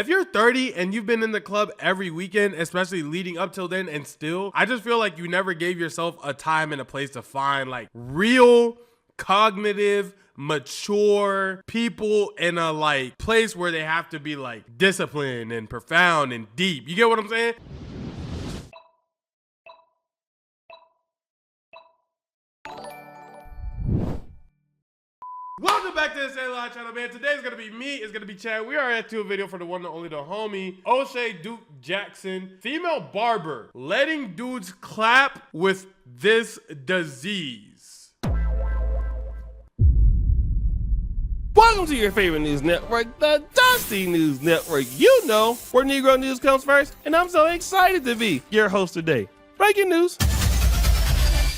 If you're 30 and you've been in the club every weekend, especially leading up till then, and still, I just feel like you never gave yourself a time and a place to find like real cognitive mature people in a like place where they have to be like disciplined and profound and deep. You get what I'm saying? Welcome back to the Stanley channel, man. Today's gonna be me, it's gonna be Chad. We are at to a video for the one and only the homie, Oshay Duke Jackson, female barber, letting dudes clap with this disease. Welcome to your favorite news network, the Dusty News Network. You know where Negro news comes first, and I'm so excited to be your host today. Breaking news.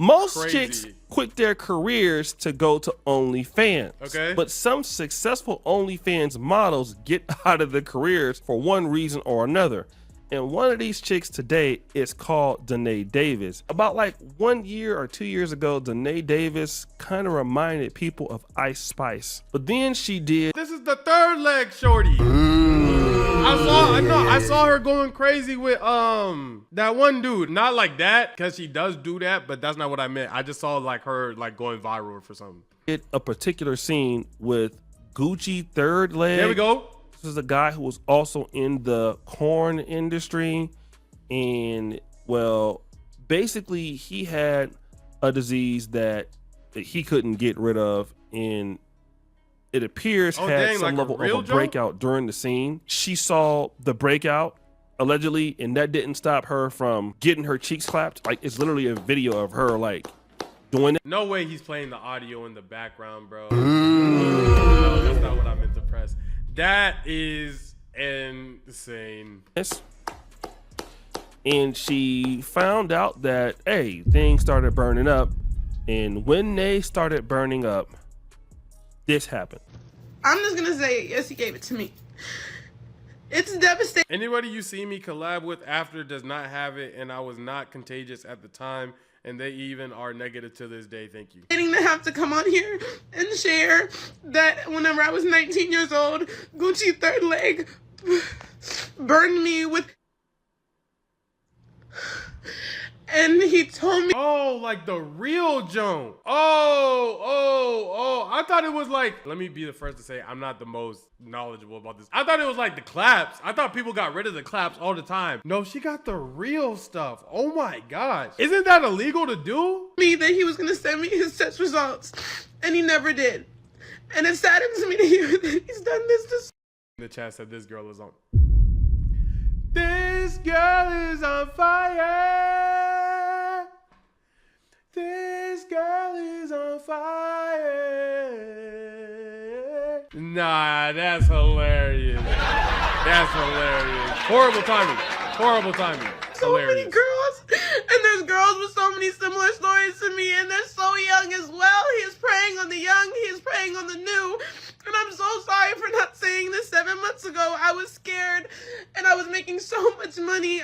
Most chicks quit their careers to go to OnlyFans. Okay. But some successful OnlyFans models get out of the careers for one reason or another. And one of these chicks today is called Danae Davis. About like 1 year or 2 years ago, Danae Davis kind of reminded people of Ice Spice. But then she did. This is the third leg shorty. I saw her going crazy with that one dude. Not like that, because she does do that, but that's not what I meant. I just saw like her like going viral for something. A particular scene with Gucci third leg. There we go. This is a guy who was also in the corn industry, and well, basically he had a disease that he couldn't get rid of, and it appears had some level of a breakout during the scene. She saw the breakout allegedly, and that didn't stop her from getting her cheeks clapped. Like, it's literally a video of her like doing it. No way he's playing the audio in the background, bro. No, that's not what I meant to press. That is insane. Yes. And she found out that, hey, things started burning up. And when they started burning up, this happened. I'm just gonna say, yes, he gave it to me. It's devastating. Anybody you see me collab with after does not have it, and I was not contagious at the time, and they even are negative to this day. Thank you. To have to come on here and share that whenever I was 19 years old, Gucci third leg burned me with, and he told me, oh, like the real Joan. I thought it was like, let me be the first to say I'm not the most knowledgeable about this. I thought it was like the claps. I thought people got rid of the claps all the time. No, she got the real stuff. Oh my gosh. Isn't that illegal to do? Me that he was gonna send me his test results, and he never did. And it saddens me to hear that he's done this to. The chat said this girl is on. This girl is on fire. This girl is on fire. Nah, that's hilarious. That's hilarious. Horrible timing. Horrible timing. So many girls, and there's girls with so many similar stories to me, and they're so young as well. He is preying on the young, he is preying on the new. And I'm so sorry for not saying this 7 months ago. I was scared, and I was making so much money.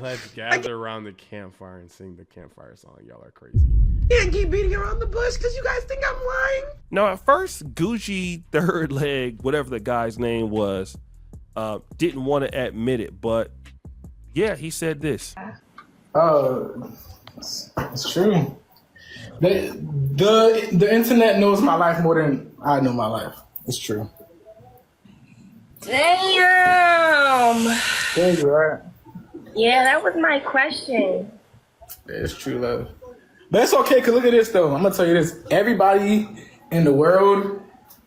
Let's gather around the campfire and sing the campfire song. Y'all are crazy. Can't keep beating around the bush because you guys think I'm lying. Now, at first, Gucci third leg, whatever the guy's name was, didn't want to admit it, but yeah, he said this. It's true. The internet knows my life more than I know my life. It's true. Damn. Crazy, right? Yeah, that was my question. It's true love. But it's okay, because look at this, though. I'm going to tell you this. Everybody in the world,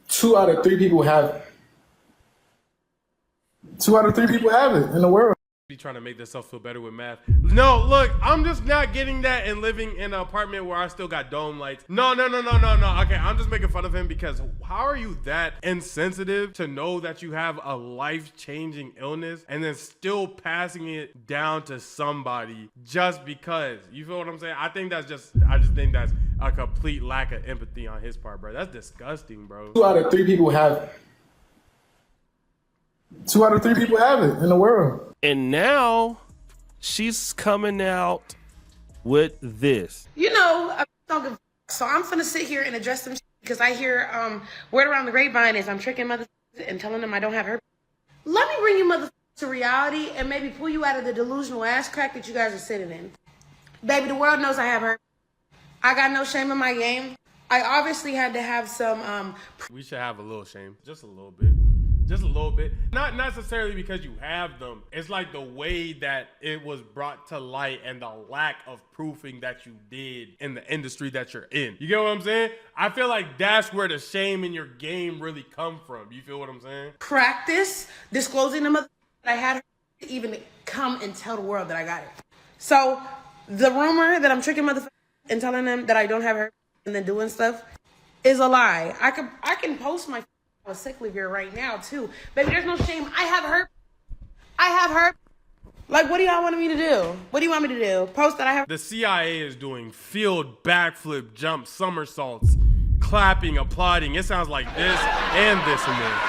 2 out of 3 people have it. 2 out of 3 people have it in the world. Be trying to make themselves feel better with math. No, look, I'm just not getting that and living in an apartment where I still got dome lights. No. Okay, I'm just making fun of him because how are you that insensitive to know that you have a life-changing illness and then still passing it down to somebody just because? You feel what I'm saying? I just think that's a complete lack of empathy on his part, bro. That's disgusting, bro. 2 out of 3 people have it. 2 out of 3 people have it in the world. And now she's coming out with this. You know, so I'm finna sit here and address them because I hear word around the grapevine is I'm tricking mothers and telling them I don't have herpes. Let me bring you motherfuckers to reality and maybe pull you out of the delusional ass crack that you guys are sitting in. Baby, the world knows I have her. I got no shame in my game. I obviously had to have some, We should have a little shame. Just a little bit. Just a little bit. Not necessarily because you have them. It's like the way that it was brought to light and the lack of proofing that you did in the industry that you're in. You get what I'm saying? I feel like that's where the shame in your game really come from. You feel what I'm saying? practice disclosing the mother that I had her to even come and tell the world that I got it. So the rumor that I'm tricking motherfuckers and telling them that I don't have her and then doing stuff is a lie. I can post my sick leave here right now too. Baby, there's no shame. I have her. Like, what do y'all want me to do? What do you want me to do? Post that I have. The CIA is doing field backflip, jump, somersaults, clapping, applauding. It sounds like this and this and this.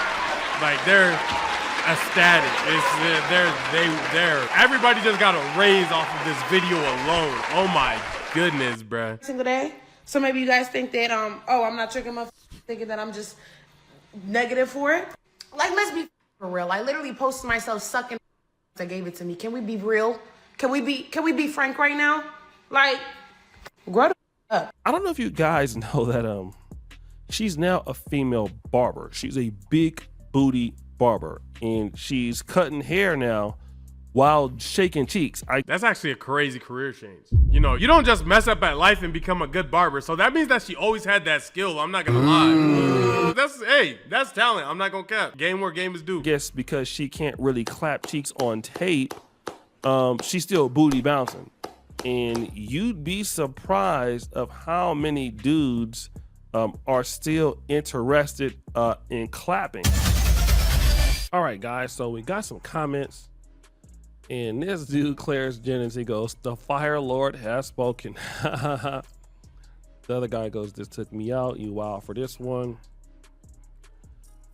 Like they're ecstatic. They're everybody just got a raise off of this video alone. Oh my goodness, bruh. Single day. So maybe you guys think that oh, I'm not tricking my thinking that I'm just negative for it. Like, let's be for real. I literally posted myself sucking that gave it to me. Can we be real? Can we be frank right now? Like, grow the up. I don't know if you guys know that she's now a female barber. She's a big booty barber, and she's cutting hair now while shaking cheeks. That's actually a crazy career change. You know, you don't just mess up at life and become a good barber. So that means that she always had that skill. I'm not gonna lie. That's talent. I'm not gonna cap. Game where game is due. I guess because she can't really clap cheeks on tape, she's still booty bouncing. And you'd be surprised of how many dudes are still interested in clapping. All right, guys, so we got some comments. And this dude, Clarence Jennings, he goes, "The Fire Lord has spoken." The other guy goes, "This took me out. You wild for this one."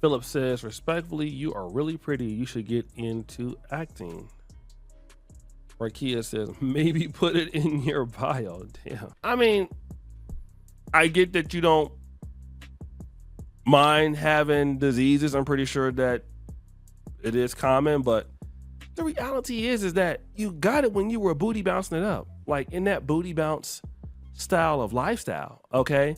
Philip says, "Respectfully, you are really pretty. You should get into acting." Rakia says, "Maybe put it in your bio." Damn. I mean, I get that you don't mind having diseases. I'm pretty sure that it is common, but the reality is that you got it when you were booty bouncing it up, like in that booty bounce style of lifestyle, okay?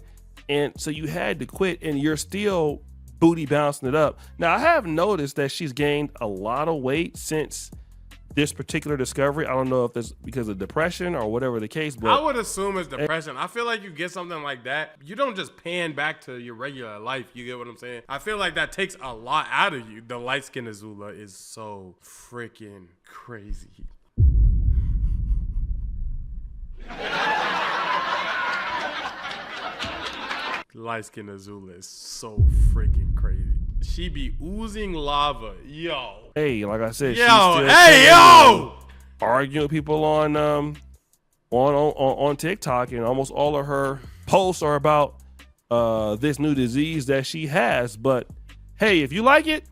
And so you had to quit, and you're still booty bouncing it up. Now, I have noticed that she's gained a lot of weight since this particular discovery. I don't know if it's because of depression or whatever the case, but I would assume it's depression. I feel like you get something like that, you don't just pan back to your regular life. You get what I'm saying? I feel like that takes a lot out of you. The light skin Azula is so freaking crazy. Light skin Azula is so freaking crazy. She be oozing lava, yo. hey, like I said, arguing with people on TikTok, and almost all of her posts are about this new disease that she has. But hey, if you like it,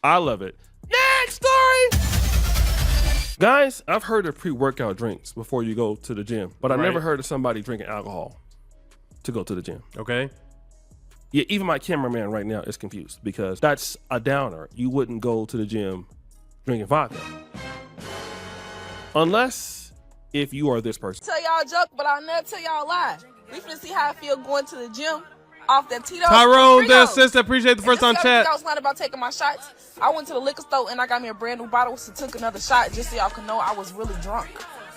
I love it. Next story. Guys, I've heard of pre-workout drinks before you go to the gym, but I never heard of somebody drinking alcohol to go to the gym. Okay. Yeah, even my cameraman right now is confused because that's a downer. You wouldn't go to the gym drinking vodka. Unless if you are this person. Tell y'all a joke, but I'll never tell y'all a lie. We finna see how I feel going to the gym off that Tito's. Tyrone, the assist, appreciate the first time chat. I was not about taking my shots. I went to the liquor store and I got me a brand new bottle, so took another shot just so y'all can know I was really drunk.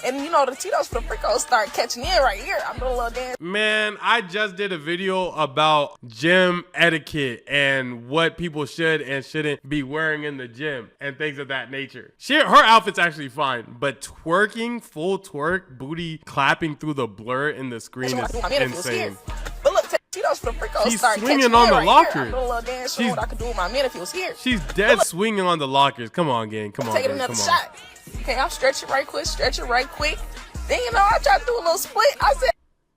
And you know, the Tito's for the Fricos start catching in right here. I'm doing a little dance. Man, I just did a video about gym etiquette and what people should and shouldn't be wearing in the gym and things of that nature. Her outfit's actually fine, but twerking, full twerk, booty clapping through the blur in the screen is insane. But look, Tito's for the Fricos She's start swinging catching on in the right lockers. Here. I'm doing a little dance showing what I could do with my man if he was here. She's dead swinging on the lockers. Come on, gang. Come on, Taking gang. another Come on. shot. Okay, I'm stretching right quick, Then, you know, I tried to do a little split. I said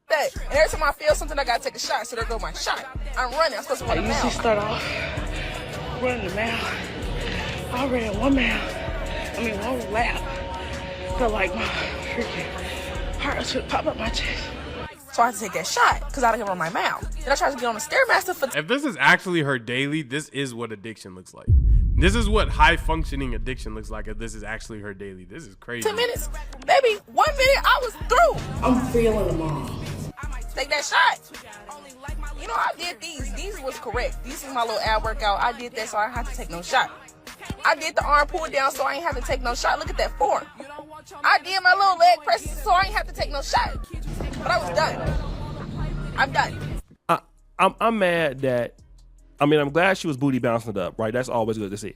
that. And every time I feel something, I gotta take a shot. So there go my shot. I'm running. I'm supposed to run a mile. I usually start off running a mile. I ran 1 mile. One lap. Felt like my freaking heart was gonna pop up my chest. So I had to take that shot because I didn't run my mouth. Then I tried to get on the Stairmaster for. If this is actually her daily, this is what addiction looks like. This is what high functioning addiction looks like if this is actually her daily. This is crazy. 10 minutes. Baby, 1 minute, I was through. I'm feeling them all. Take that shot. You know, I did these. These was correct. This is my little ab workout. I did that so I didn't have to take no shot. I did the arm pull down so I ain't have to take no shot. Look at that form. I did my little leg presses so I ain't have to take no shot. But I was done. I'm done. I'm mad that, I mean, I'm glad she was booty bouncing it up, right? That's always good to see.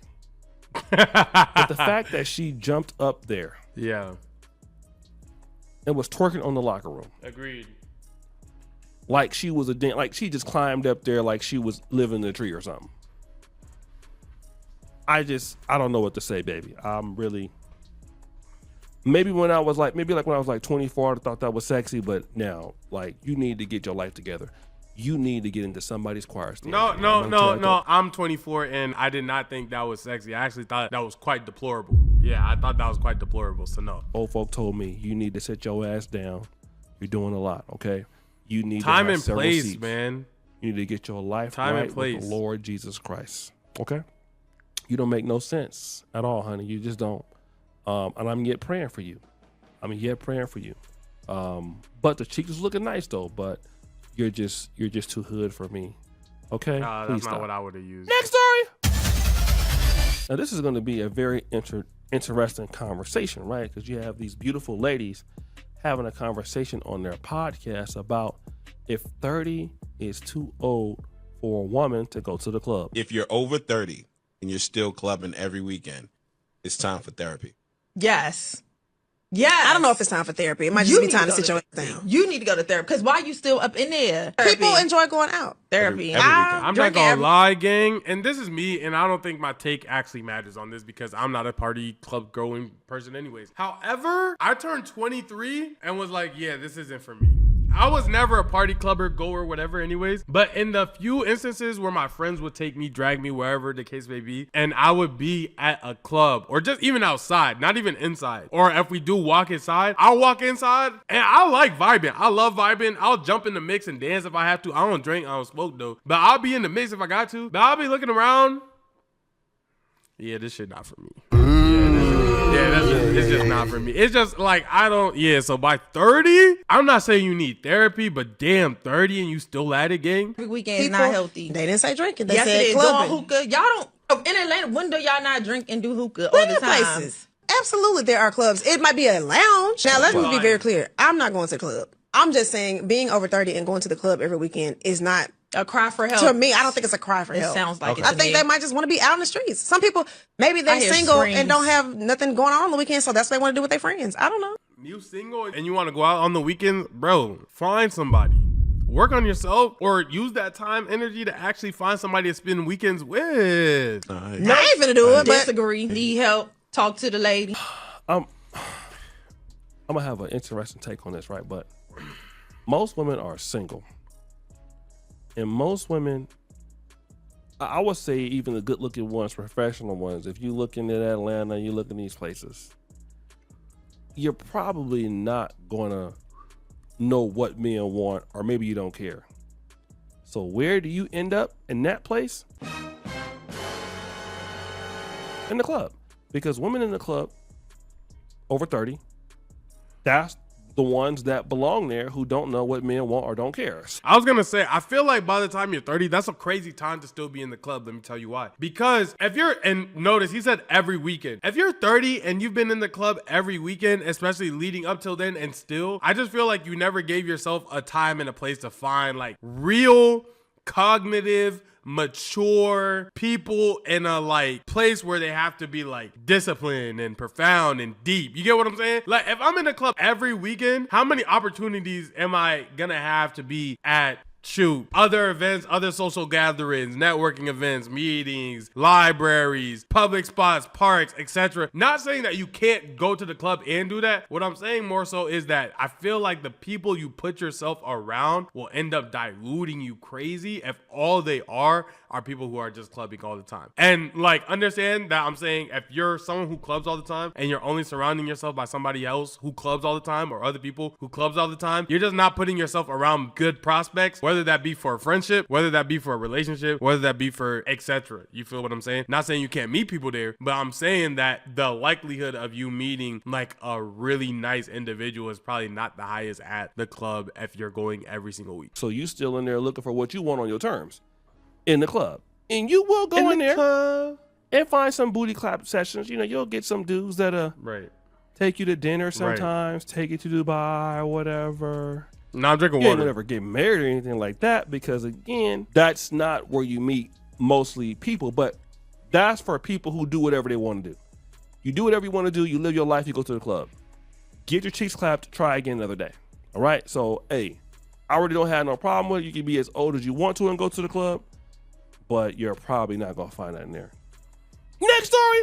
But the fact that she jumped up there Yeah. and was twerking on the locker room. Agreed. Like she was like she just climbed up there like she was living in a tree or something. I don't know what to say, baby. I'm really, maybe when I was like 24, I thought that was sexy, but now, like, you need to get your life together. You need to get into somebody's choir stand. No. I'm 24 and I did not think that was sexy. I actually thought that was quite deplorable. Yeah, I thought that was quite deplorable. So no. Old folk told me you need to sit your ass down. You're doing a lot, okay? You need Time to have and several place, seats. man. You need to get your life Time and right place. with the Lord Jesus Christ. Okay? You don't make no sense at all, honey. You just don't. And I'm yet praying for you. But the cheek is looking nice though. But you're just too hood for me. Okay? That's Please not stop. what I would have used. Next story. Now this is going to be a very interesting conversation, right? Because you have these beautiful ladies having a conversation on their podcast about if 30 is too old for a woman to go to the club. If you're over 30 and you're still clubbing every weekend, it's time for therapy. Yes. Yeah. I don't know if it's time for therapy. It might just be time to sit your ass down. You need to go to therapy because why you still up in there? People enjoy going out. Therapy. Every weekend. I'm not gonna lie, gang, and this is me, and I don't think my take actually matters on this because I'm not a party club going person anyways. However, I turned 23 and was like, yeah, this isn't for me. I was never a party clubber, goer, whatever anyways, but in the few instances where my friends would take me, drag me, wherever the case may be, and I would be at a club or just even outside, not even inside, or if we do walk inside, I'll walk inside and I like vibing. I love vibing. I'll jump in the mix and dance if I have to. I don't drink, I don't smoke though, but I'll be in the mix if I got to, but I'll be looking around. Yeah, this shit not for me. It's just not for me. It's just like, so by 30, I'm not saying you need therapy, but damn, 30 and you still at it, gang? Every weekend is not healthy. They didn't say drinking. They Yes, it said is. clubbing. Doing hookah. Y'all don't, in Atlanta, when do y'all not drink and do hookah all Plenty the of time? places. Absolutely, there are clubs. It might be a lounge. Now, let's just be very clear. I'm not going to the club. I'm just saying being over 30 and going to the club every weekend is not a cry for help. To me, I don't think it's a cry for help. It sounds like it. I think they might just want to be out in the streets. Some people, maybe they're single and don't have nothing going on the weekend, so that's what they want to do with their friends. I don't know. You single and you want to go out on the weekends, bro, find somebody. Work on yourself or use that time, energy to actually find somebody to spend weekends with. No, I ain't finna do it, but disagree. Need help. Talk to the lady. I'm gonna have an interesting take on this, right? But most women are single. And most women, I would say even the good looking ones, professional ones, if you look into Atlanta, you look in these places, you're probably not gonna know what men want, or maybe you don't care. So where do you end up in that place? In the club. Because women in the club over 30, that's the ones that belong there who don't know what men want or don't care. I was gonna say, I feel like by the time you're 30, that's a crazy time to still be in the club. Let me tell you why. Because if you're, and notice he said every weekend. If you're 30 and you've been in the club every weekend, especially leading up till then, and still, I just feel like you never gave yourself a time and a place to find like real cognitive, mature people in a like place where they have to be like disciplined and profound and deep. You get what I'm saying? Like if I'm in a club every weekend, how many opportunities am I gonna have to be at other events, other social gatherings, networking events, meetings, libraries, public spots, parks, etc. Not saying that you can't go to the club and do that. What I'm saying more so is that I feel like the people you put yourself around will end up diluting you crazy if all they are people who are just clubbing all the time. And like, understand that I'm saying if you're someone who clubs all the time and you're only surrounding yourself by somebody else who clubs all the time or other people who clubs all the time, you're just not putting yourself around good prospects, whether whether that be for a friendship, whether that be for a relationship, whether that be for etc. You feel what I'm saying? Not saying you can't meet people there, but I'm saying that the likelihood of you meeting like a really nice individual is probably not the highest at the club if you're going every single week. So you still in there looking for what you want on your terms in the club. And you will go in there club and find some booty clap sessions. You know, you'll get some dudes that right. take you to dinner sometimes, take you to Dubai or whatever. No, I'm drinking You water. ain't never get married or anything like that because, again, that's not where you meet mostly people. But that's for people who do whatever they want to do. You do whatever you want to do. You live your life. You go to the club. Get your cheeks clapped. Try again another day. All right? So, hey, I already don't have no problem with it. You can be as old as you want to and go to the club, but you're probably not going to find that in there. Next story.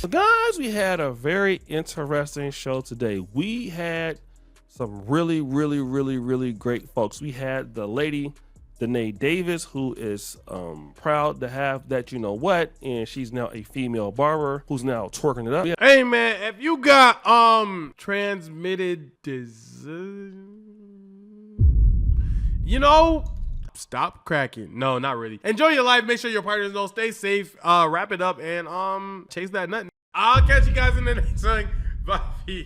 So guys, we had a very interesting show today. We had some really, really, really, really great folks. We had the lady, Danae Davis, who is proud to have that, you know what, and she's now a female barber who's now twerking it up. Hey man, if you got transmitted disease, you know, stop cracking. No, not really. Enjoy your life. Make sure your partners know. Stay safe. Wrap it up and chase that nut. I'll catch you guys in the next one. Bye.